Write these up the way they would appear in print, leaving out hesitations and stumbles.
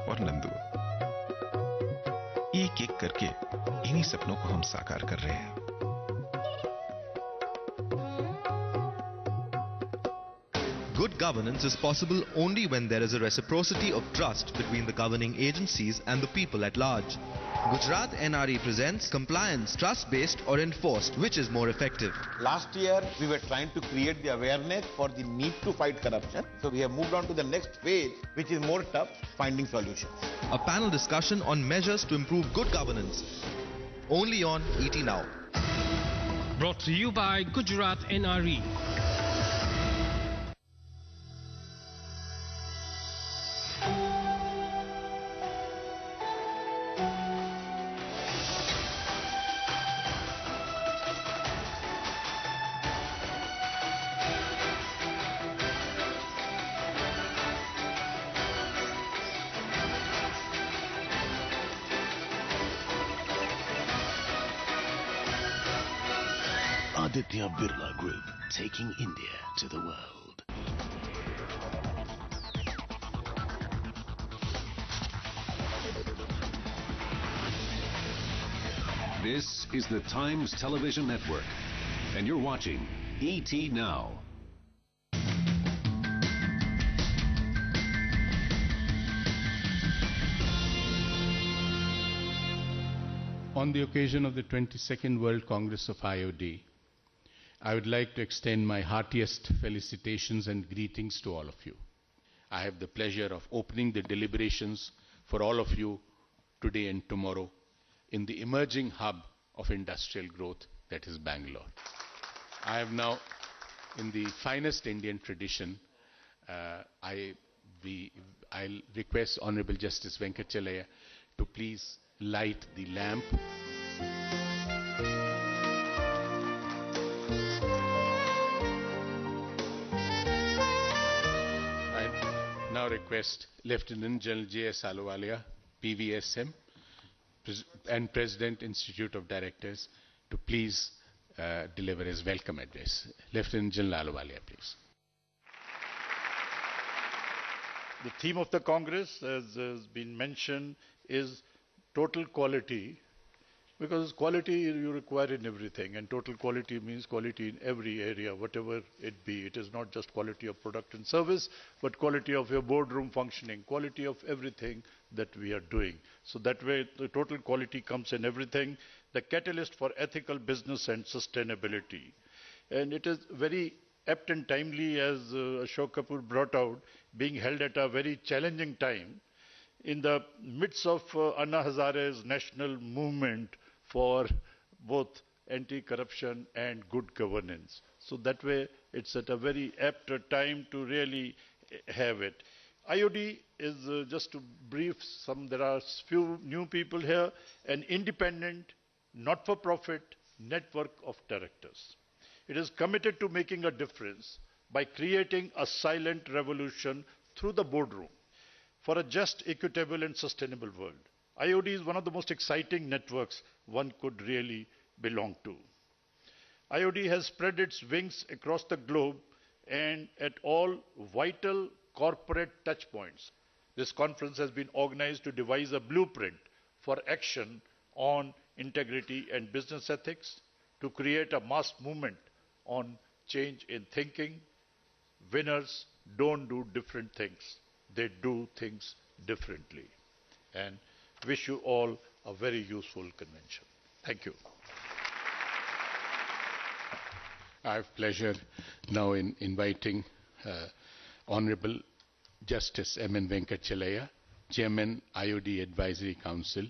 और नंदू। एक एक करके इन्हीं सपनों को हम साकार कर रहे हैं। Good governance is possible only when there is a reciprocity of trust between the governing agencies and the people at large. Gujarat NRE presents compliance, trust-based or enforced, which is more effective. Last year, we were trying to create the awareness for the need to fight corruption. So we have moved on to the next phase, which is more tough, finding solutions. A panel discussion on measures to improve good governance. Only on ET Now. Brought to you by Gujarat NRE. Aditya Birla Group, taking India to the world. This is the Times Television Network, and you're watching ET Now. On the occasion of the 22nd World Congress of IOD, I would like to extend my heartiest felicitations and greetings to all of you. I have the pleasure of opening the deliberations for all of you today and tomorrow in the emerging hub of industrial growth that is Bangalore. I have now, in the finest Indian tradition, I'll request Honorable Justice Venkatachalaya to please light the lamp. I now request Lieutenant General J.S. Ahluwalia, PVSM, and President, Institute of Directors, to please deliver his welcome address. Lieutenant General Ahluwalia, please. The theme of the Congress, as has been mentioned, is total quality, because quality you require in everything, and total quality means quality in every area, whatever it be. It is not just quality of product and service, but quality of your boardroom functioning, quality of everything that we are doing. So that way the total quality comes in everything, the catalyst for ethical business and sustainability. And it is very apt and timely, as Ashok Kapoor brought out, being held at a very challenging time in the midst of Anna Hazare's national movement for both anti-corruption and good governance. So that way it's at a very apt time to really have it. IOD is, just to brief some, there are few new people here, an independent, not-for-profit network of directors. It is committed to making a difference by creating a silent revolution through the boardroom for a just, equitable and sustainable world. IOD is one of the most exciting networks one could really belong to. IOD has spread its wings across the globe and at all vital corporate touchpoints. This conference has been organized to devise a blueprint for action on integrity and business ethics, to create a mass movement on change in thinking. Winners don't do different things. They do things differently. And wish you all a very useful convention. Thank you. I have pleasure now in inviting Honorable Justice M.N. Venkatachalaya, Chairman IOD Advisory Council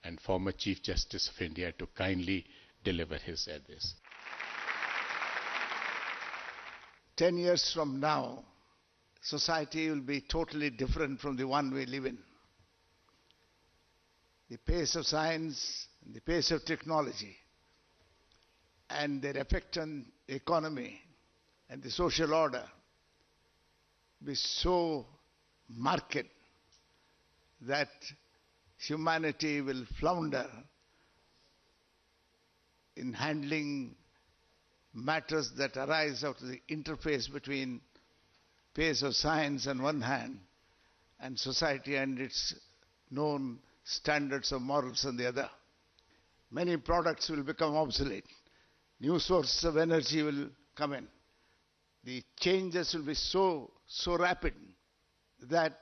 and former Chief Justice of India, to kindly deliver his address. 10 years from now, society will be totally different from the one we live in. The pace of science, the pace of technology, and their effect on the economy and the social order will be so marked that humanity will flounder in handling matters that arise out of the interface between pace of science on one hand and society and its known standards of morals on the other. Many products will become obsolete. New sources of energy will come in. The changes will be so rapid that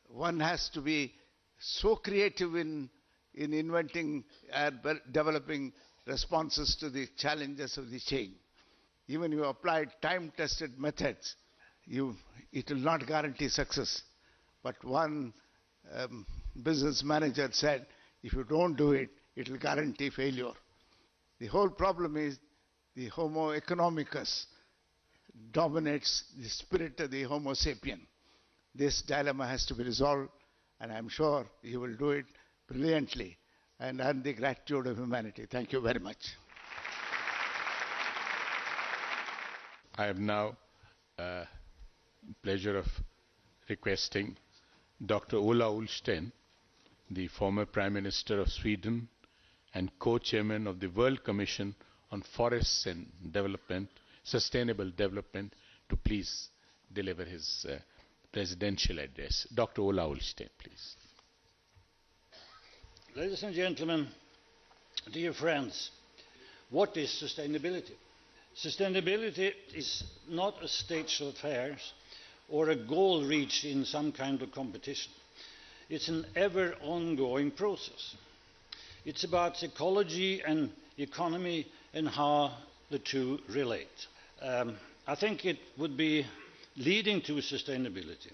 one has to be so creative in inventing and developing responses to the challenges of the change. Even if you apply time-tested methods, it will not guarantee success. But one business manager said, if you don't do it, it will guarantee failure. The whole problem is the Homo economicus dominates the spirit of the Homo sapien. This dilemma has to be resolved, and I'm sure you will do it brilliantly and earn the gratitude of humanity. Thank you very much. I have now pleasure of requesting Dr. Ola Ullsten, the former Prime Minister of Sweden and co-chairman of the World Commission on Forests and Sustainable Development, to please deliver his presidential address. Dr. Ola Ullsten, please. Ladies and gentlemen, dear friends, what is sustainability? Sustainability is not a state of affairs or a goal reached in some kind of competition. It's an ever ongoing process. It's about ecology and economy and how the two relate. I think it would be leading to sustainability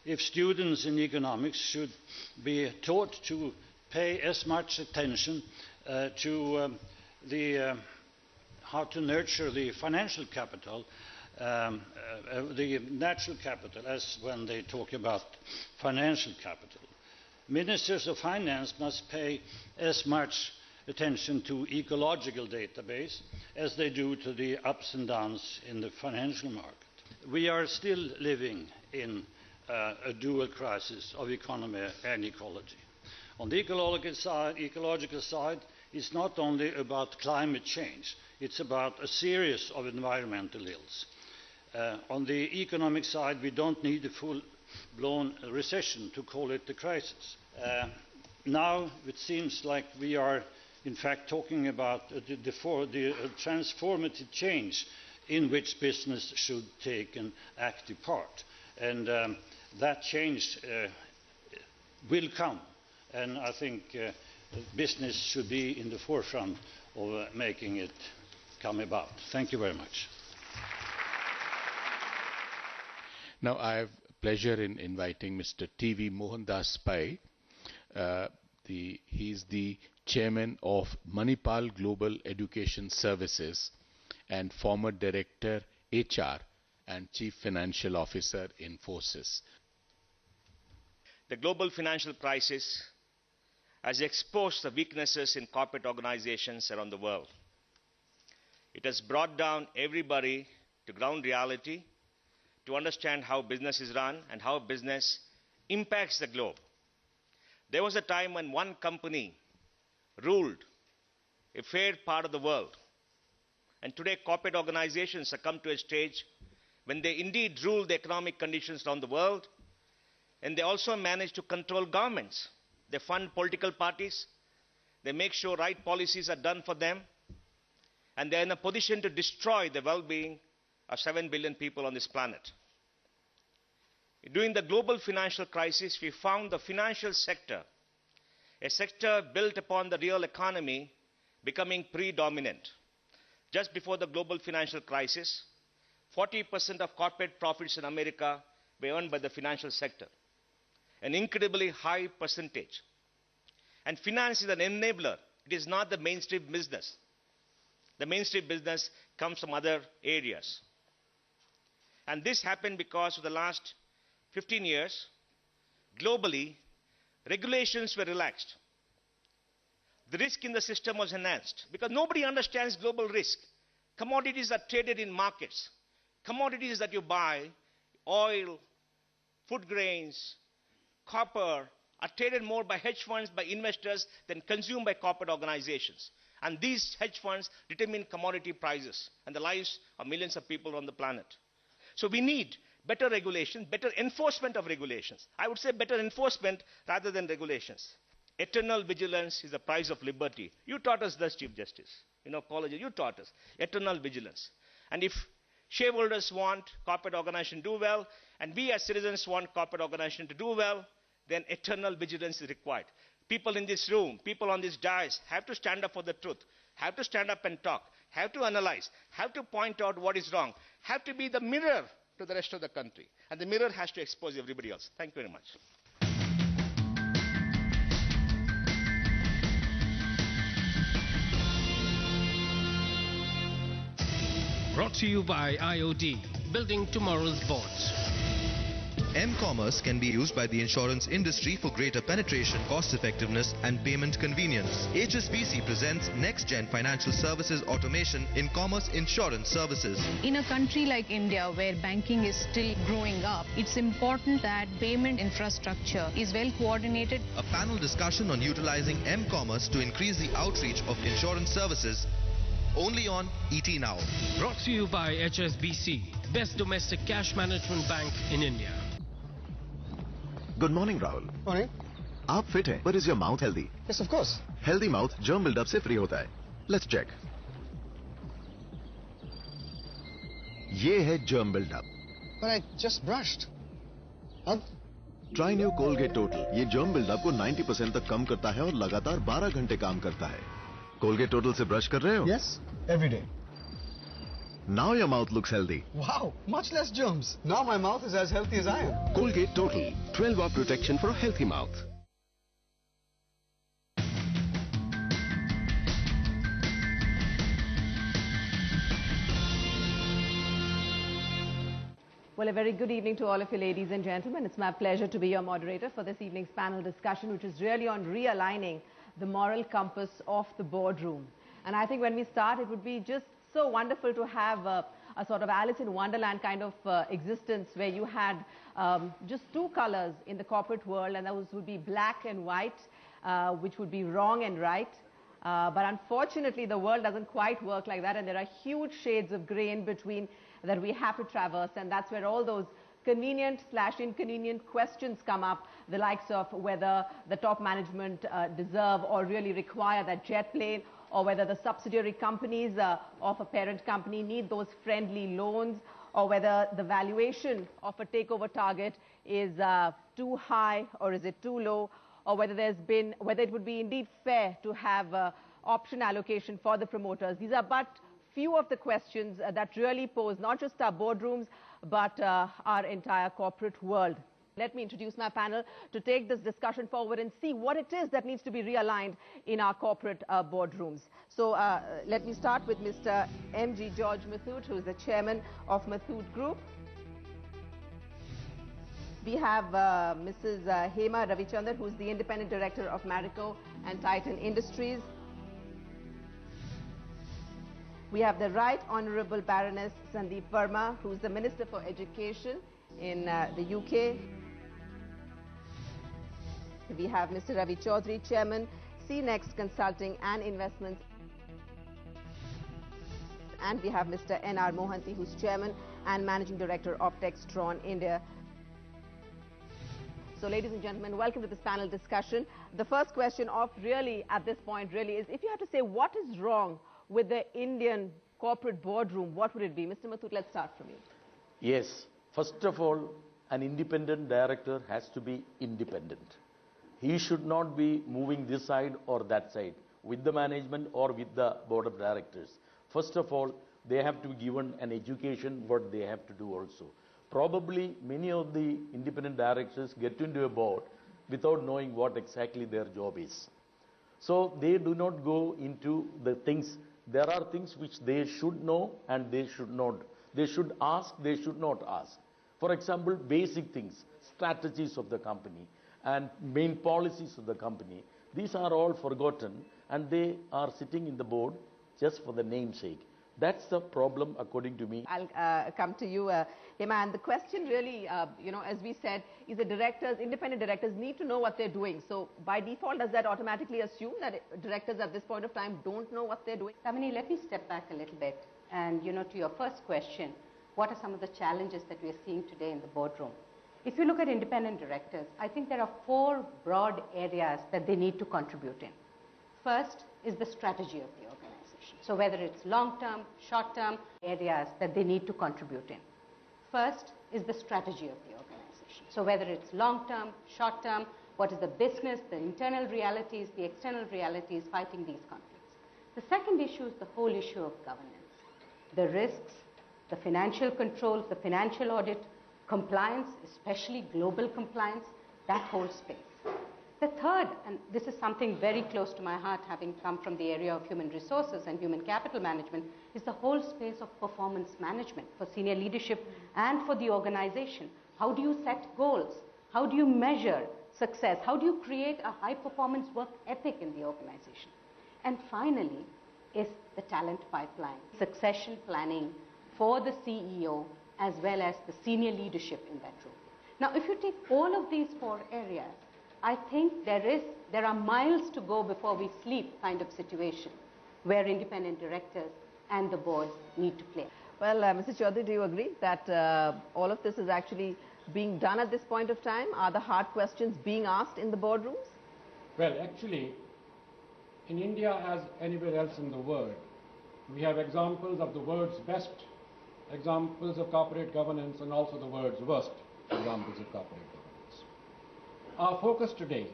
if students in economics should be taught to pay as much attention to how to nurture the financial capital, the natural capital, as when they talk about financial capital. Ministers of finance must pay as much attention to ecological database as they do to the ups and downs in the financial market. We are still living in a dual crisis of economy and ecology. On the ecological side, it's not only about climate change, it's about a series of environmental ills. On the economic side, we don't need a full-blown recession to call it a crisis. Now it seems like we are in fact talking about the transformative change in which business should take an active part. And that change will come, and I think business should be in the forefront of making it come about. Thank you very much. Now I have pleasure in inviting Mr. T.V. Mohandas Pai. He is the chairman of Manipal Global Education Services and former director HR and chief financial officer in Infosys. The global financial crisis has exposed the weaknesses in corporate organizations around the world. It has brought down everybody to ground reality to understand how business is run and how business impacts the globe. There was a time when one company ruled a fair part of the world. And today corporate organizations have come to a stage when they indeed rule the economic conditions around the world, and they also manage to control governments. They fund political parties, they make sure right policies are done for them, and they're in a position to destroy the well-being of 7 billion people on this planet. During the global financial crisis, we found the financial sector, a sector built upon the real economy, becoming predominant. Just before the global financial crisis, 40% of corporate profits in America were earned by the financial sector, an incredibly high percentage. And finance is an enabler. It is not the mainstream business. The mainstream business comes from other areas. And this happened because of the last 15 years, globally, regulations were relaxed. The risk in the system was enhanced because nobody understands global risk. Commodities are traded in markets. Commodities that you buy, oil, food grains, copper, are traded more by hedge funds, by investors, than consumed by corporate organizations. And these hedge funds determine commodity prices and the lives of millions of people on the planet. So we need better regulation, better enforcement of regulations. I would say better enforcement rather than regulations. Eternal vigilance is the price of liberty. You taught us this, Chief Justice. Colleges, you taught us. Eternal vigilance. And if shareholders want corporate organization to do well, and we as citizens want corporate organization to do well, then eternal vigilance is required. People in this room, people on this dais have to stand up for the truth, have to stand up and talk, have to analyze, have to point out what is wrong, have to be the mirror to the rest of the country. And the mirror has to expose everybody else. Thank you very much. Brought to you by IOD, building tomorrow's boards. M-commerce can be used by the insurance industry for greater penetration, cost effectiveness and payment convenience. HSBC presents next-gen financial services automation in commerce insurance services. In a country like India where banking is still growing up, it's important that payment infrastructure is well coordinated. A panel discussion on utilizing M-commerce to increase the outreach of insurance services. Only on ET Now. Brought to you by HSBC, best domestic cash management bank in India. Good morning, Rahul. Morning. आप fit हैं, but is your mouth healthy? Yes, of course. Healthy mouth germ buildup से free होता है. Let's check. ये है germ buildup. But I just brushed. अब? Try new Colgate Total. ये germ buildup को 90% तक कम करता है और लगातार 12 घंटे काम करता है. Colgate Total से brush कर रहे हो? Yes, every day. Now your mouth looks healthy. Wow, much less germs. Now my mouth is as healthy as I am. Colgate Total, 12-hour protection for a healthy mouth. Well, a very good evening to all of you ladies and gentlemen. It's my pleasure to be your moderator for this evening's panel discussion, which is really on realigning the moral compass of the boardroom. And I think when we start, it would be just so wonderful to have a sort of Alice in Wonderland kind of existence where you had just two colors in the corporate world, and those would be black and white, which would be wrong and right. But unfortunately, the world doesn't quite work like that, and there are huge shades of grey in between that we have to traverse, and that's where all those convenient/inconvenient questions come up, the likes of whether the top management deserve or really require that jet plane, or whether the subsidiary companies of a parent company need those friendly loans, or whether the valuation of a takeover target is too high or is it too low, or whether it would be indeed fair to have option allocation for the promoters. These are but few of the questions that really pose not just our boardrooms but our entire corporate world. Let me introduce my panel to take this discussion forward and see what it is that needs to be realigned in our corporate boardrooms. So let me start with Mr. M.G. George Muthoot, who is the chairman of Muthoot Group. We have Mrs. Hema Ravichandran, who is the independent director of Marico and Titan Industries. We have the Right Honourable Baroness Sandeep Verma, who is the Minister for Education in the UK. We have Mr. Ravi Chaudhary, Chairman, CNext Consulting and Investments. And we have Mr. N.R. Mohanty, who's Chairman and Managing Director of Textron India. So, ladies and gentlemen, welcome to this panel discussion. The first question of really, at this point, really is, if you had to say what is wrong with the Indian corporate boardroom, what would it be? Mr. Muthoot, let's start from you. Yes. First of all, an independent director has to be independent. He should not be moving this side or that side with the management or with the board of directors. First of all, they have to be given an education what they have to do also. Probably many of the independent directors get into a board without knowing what exactly their job is. So they do not go into the things. There are things which they should know and they should not. They should ask, they should not ask. For example, basic things, strategies of the company and main policies of the company. These are all forgotten and they are sitting in the board just for the namesake. That's the problem according to me. I'll come to you, Hema. And the question really, as we said, is the directors, independent directors need to know what they're doing. So by default, does that automatically assume that directors at this point of time don't know what they're doing? Kamini, let me step back a little bit. And, to your first question, what are some of the challenges that we are seeing today in the boardroom. If you look at independent directors, I think there are 4 broad areas that they need to contribute in. First is the strategy of the organization. So whether it's long-term, short-term areas that they need to contribute in. First is the strategy of the organization. So whether it's long-term, short-term, what is the business, the internal realities, the external realities, fighting these conflicts. The second issue is the whole issue of governance. The risks, the financial controls, the financial audit, compliance, especially global compliance, that whole space. The third, and this is something very close to my heart, having come from the area of human resources and human capital management, is the whole space of performance management for senior leadership and for the organization. How do you set goals? How do you measure success? How do you create a high-performance work ethic in the organization? And finally is the talent pipeline, succession planning for the CEO as well as the senior leadership in that role. Now, if you take all of these 4 areas, I think there are miles to go before we sleep kind of situation where independent directors and the board need to play. Well, Mr. Chaudhary, do you agree that all of this is actually being done at this point of time? Are the hard questions being asked in the boardrooms? Well, actually, in India as anywhere else in the world, we have examples of the world's best examples of corporate governance and also the world's worst examples of corporate governance. Our focus today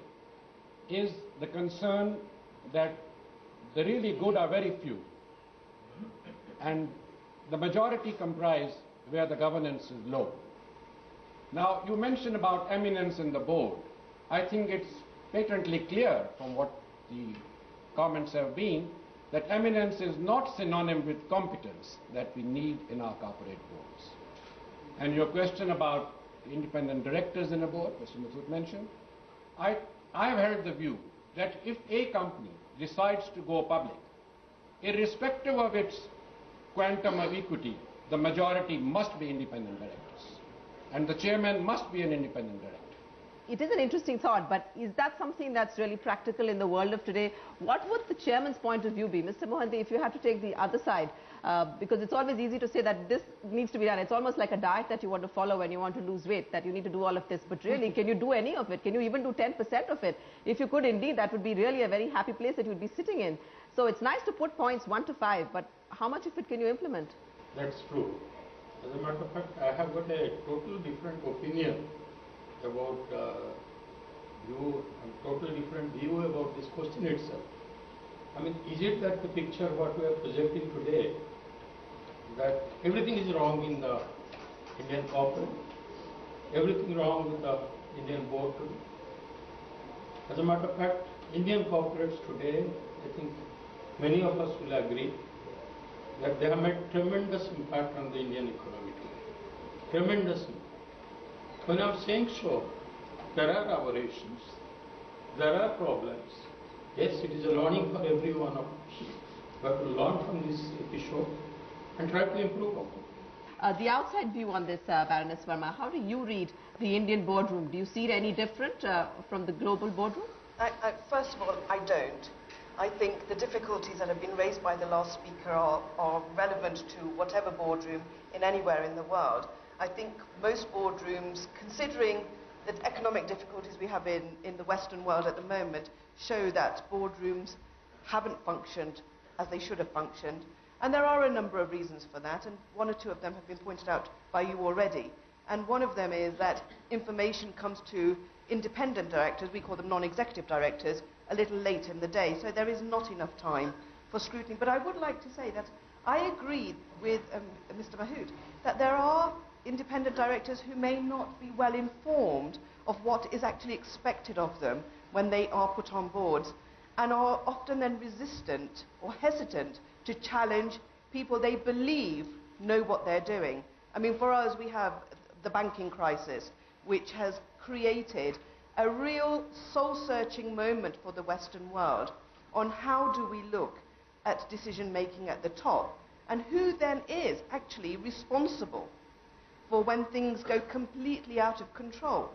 is the concern that the really good are very few and the majority comprise where the governance is low. Now, you mentioned about eminence in the board. I think it's patently clear from what the comments have been that eminence is not synonym with competence that we need in our corporate boards. And your question about independent directors in a board, Mr. Masood mentioned, I have held the view that if a company decides to go public, irrespective of its quantum of equity, the majority must be independent directors. And the chairman must be an independent director. It is an interesting thought, but is that something that's really practical in the world of today? What would the chairman's point of view be? Mr. Mohanty, if you had to take the other side, because it's always easy to say that this needs to be done. It's almost like a diet that you want to follow when you want to lose weight, that you need to do all of this. But really, can you do any of it? Can you even do 10% of it? If you could indeed, that would be really a very happy place that you would be sitting in. So it's nice to put points 1 to 5, but how much of it can you implement? That's true. As a matter of fact, I have got a total different opinion about totally different view about this question itself. I mean, is it that the picture what we are projecting today, that everything is wrong in the Indian corporate, everything wrong with the Indian board today? As a matter of fact, Indian corporates today, I think many of us will agree that they have made tremendous impact on the Indian economy today. Tremendous impact. When I'm saying so, there are aberrations, there are problems. Yes, it is a learning for every one of us. We have to learn from this episode and try to improve upon it. The outside view on this, Baroness Verma, how do you read the Indian boardroom? Do you see it any different from the global boardroom? First of all, I don't. I think the difficulties that have been raised by the last speaker are relevant to whatever boardroom in anywhere in the world. I think most boardrooms, considering the economic difficulties we have in the Western world at the moment, show that boardrooms haven't functioned as they should have functioned. And there are a number of reasons for that, and 1 or 2 of them have been pointed out by you already. And one of them is that information comes to independent directors, we call them non-executive directors, a little late in the day, so there is not enough time for scrutiny. But I would like to say that I agree with Mr. Mahood that there are independent directors who may not be well informed of what is actually expected of them when they are put on boards, and are often then resistant or hesitant to challenge people they believe know what they're doing. I mean, for us, we have the banking crisis, which has created a real soul-searching moment for the Western world on how do we look at decision-making at the top, and who then is actually responsible for when things go completely out of control.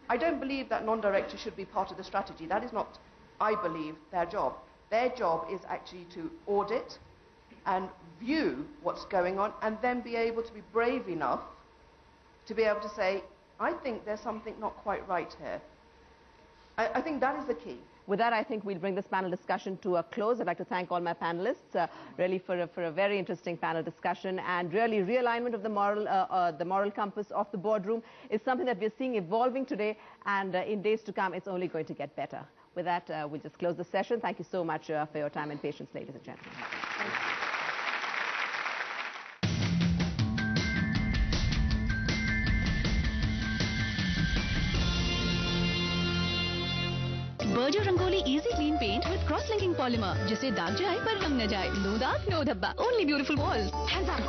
I don't believe that non-directors should be part of the strategy. That is not, I believe, their job. Their job is actually to audit and view what's going on and then be able to be brave enough to be able to say, I think there's something not quite right here. I think that is the key. With that, I think we'll bring this panel discussion to a close. I'd like to thank all my panelists really for a very interesting panel discussion, and really realignment of the moral compass of the boardroom is something that we're seeing evolving today, and in days to come, it's only going to get better. With that, we'll just close the session. Thank you so much for your time and patience, ladies and gentlemen. Berger Rangoli easy clean paint with cross linking polymer जिससे दाग जाए पर रंग न जाए no दाग no धब्बा only beautiful walls hands up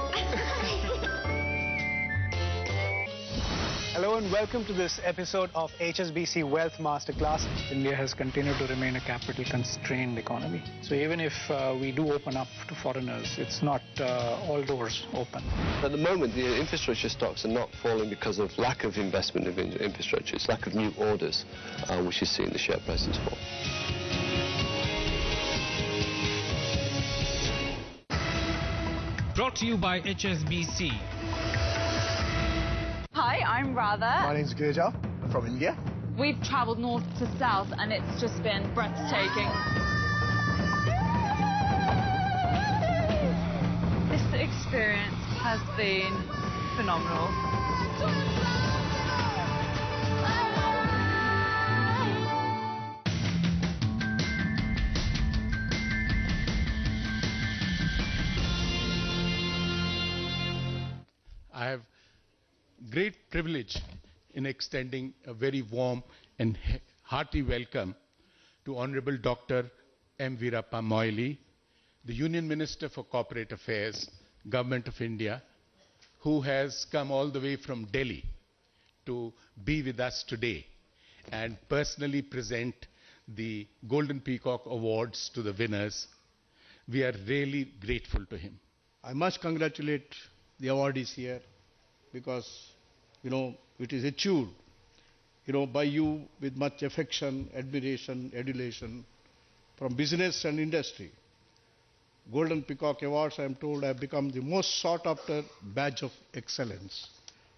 Hello and welcome to this episode of HSBC Wealth Masterclass. India has continued to remain a capital constrained economy. So even if we do open up to foreigners, it's not all doors open. At the moment, the infrastructure stocks are not falling because of lack of investment in infrastructure. It's lack of new orders, which is seeing the share prices fall. Brought to you by HSBC. Hi, I'm Radha. My name's Gurja. I'm from India. We've travelled north to south and it's just been breathtaking. This experience has been phenomenal. I have great privilege in extending a very warm and hearty welcome to Honorable Dr. M. Veerappa Moily, the Union Minister for Corporate Affairs, Government of India, who has come all the way from Delhi to be with us today and personally present the Golden Peacock Awards to the winners. We are really grateful to him. I must congratulate the awardees here, because, it is achieved, by you with much affection, admiration, adulation from business and industry. Golden Peacock Awards, I am told, have become the most sought-after badge of excellence.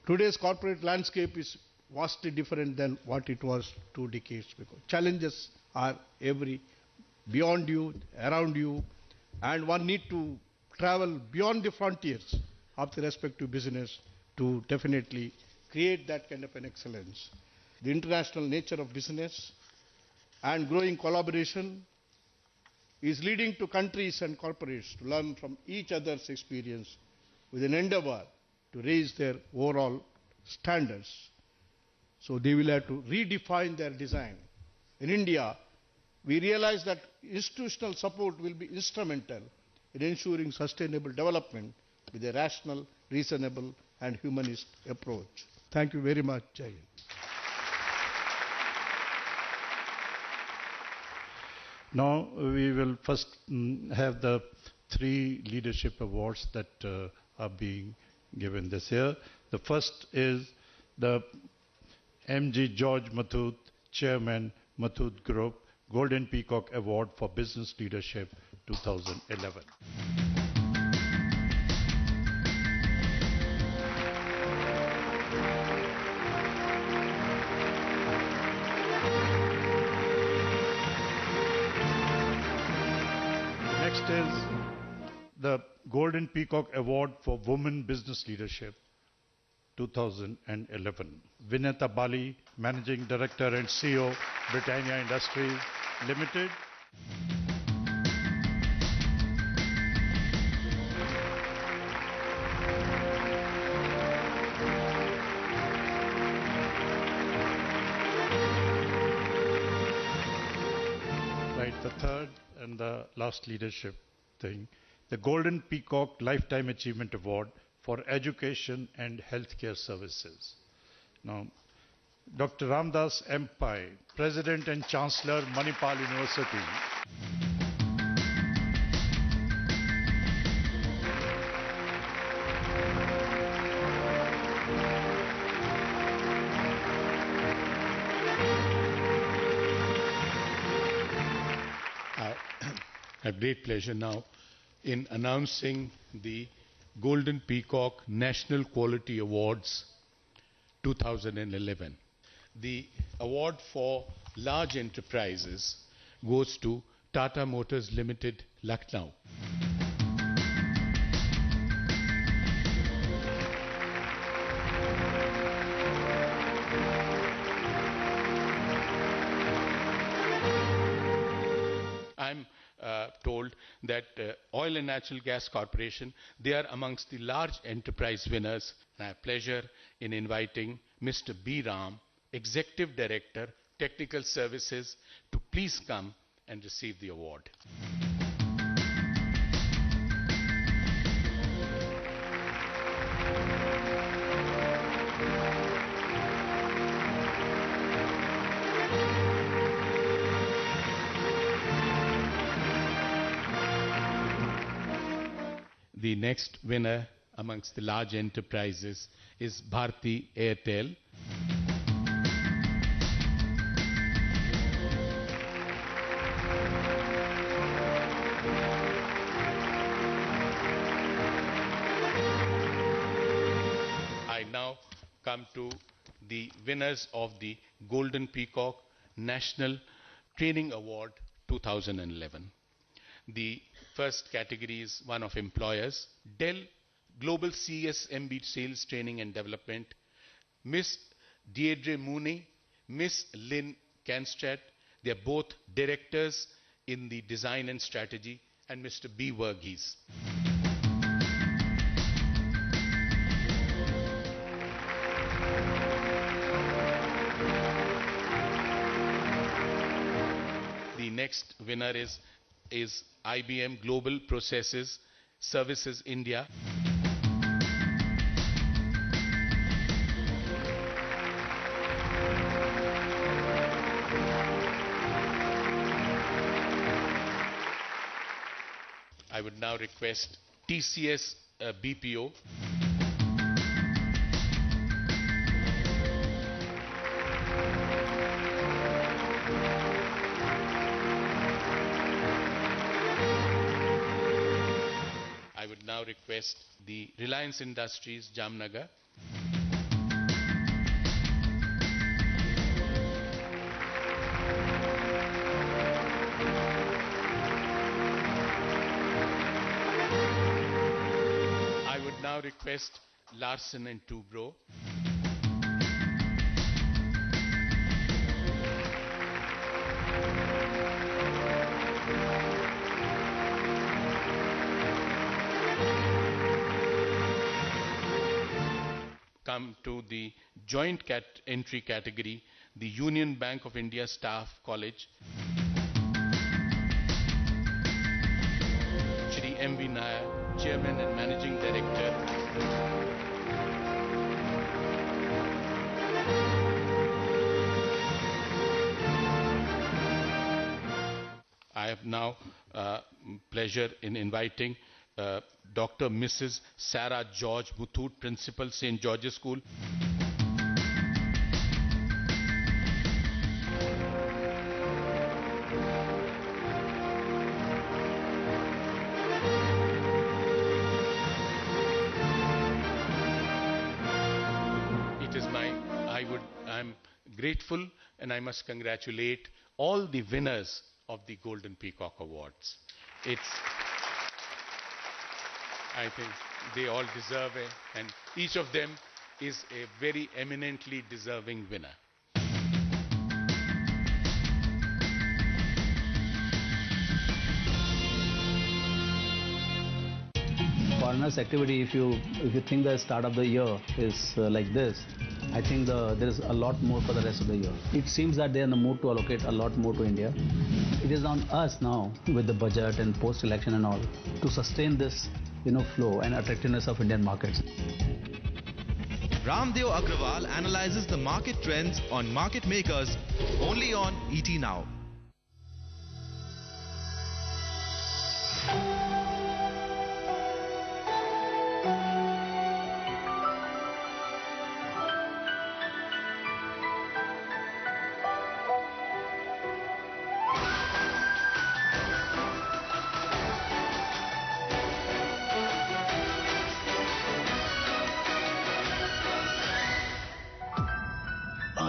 Today's corporate landscape is vastly different than what it was 2 decades ago. Challenges are beyond you, around you, and one need to travel beyond the frontiers of the respective business to definitely create that kind of an excellence. The international nature of business and growing collaboration is leading to countries and corporates to learn from each other's experience with an endeavor to raise their overall standards. So they will have to redefine their design. In India, we realize that institutional support will be instrumental in ensuring sustainable development with a rational, reasonable and humanist approach. Thank you very much, Jai Hind. Now we will first have the 3 leadership awards that are being given this year. The first is the MG George Mathur, Chairman, Mathur Group, Golden Peacock Award for Business Leadership 2011. Next is the Golden Peacock Award for Women Business Leadership 2011. Vineta Bali, Managing Director and CEO, Britannia Industries Limited. Right, the third and the last leadership thing, the Golden Peacock Lifetime Achievement Award for Education and Healthcare Services. Now, Dr. Ramdas M. Pai, President and Chancellor, Manipal University. I have great pleasure now in announcing the Golden Peacock National Quality Awards 2011. The award for large enterprises goes to Tata Motors Limited, Lucknow. I'm told that Oil and Natural Gas Corporation, they are amongst the large enterprise winners. And I have pleasure in inviting Mr. B. Ram, Executive Director, Technical Services, to please come and receive the award. The next winner amongst the large enterprises is Bharti Airtel. I now come to the winners of the Golden Peacock National Training Award 2011. The first category is one of employers. Dell Global CSMB Sales Training and Development, Miss Deirdre Mooney, Miss Lynn Canstrat. They are both directors in the design and strategy, and Mr. B. Verghese. The next winner is IBM Global Processes Services India. I would now request TCS BPO. I would now request the Reliance Industries Jamnagar. I would now request Larsen and Toubro. Come to the joint entry category, the Union Bank of India Staff College. Shri M.V. Nair, Chairman and Managing Director. I have now pleasure in inviting Dr. Mrs. Sarah George Muthoot, Principal, St. George's School. I'm grateful and I must congratulate all the winners of the Golden Peacock Awards. I think they all deserve it, and each of them is a very eminently deserving winner. Foreigners' activity, if you think the start of the year is like this, I think there is a lot more for the rest of the year. It seems that they are in the mood to allocate a lot more to India. It is on us now, with the budget and post-election and all, to sustain this flow and attractiveness of Indian markets. Ramdeo Agrawal analyzes the market trends on Market Makers only on ET Now.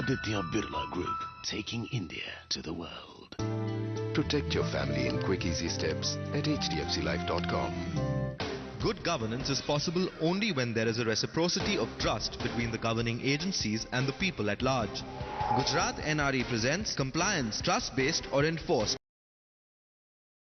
Aditya Birla Group, taking India to the world. Protect your family in quick, easy steps at hdfclife.com. Good governance is possible only when there is a reciprocity of trust between the governing agencies and the people at large. Gujarat NRE presents compliance, trust-based or enforced.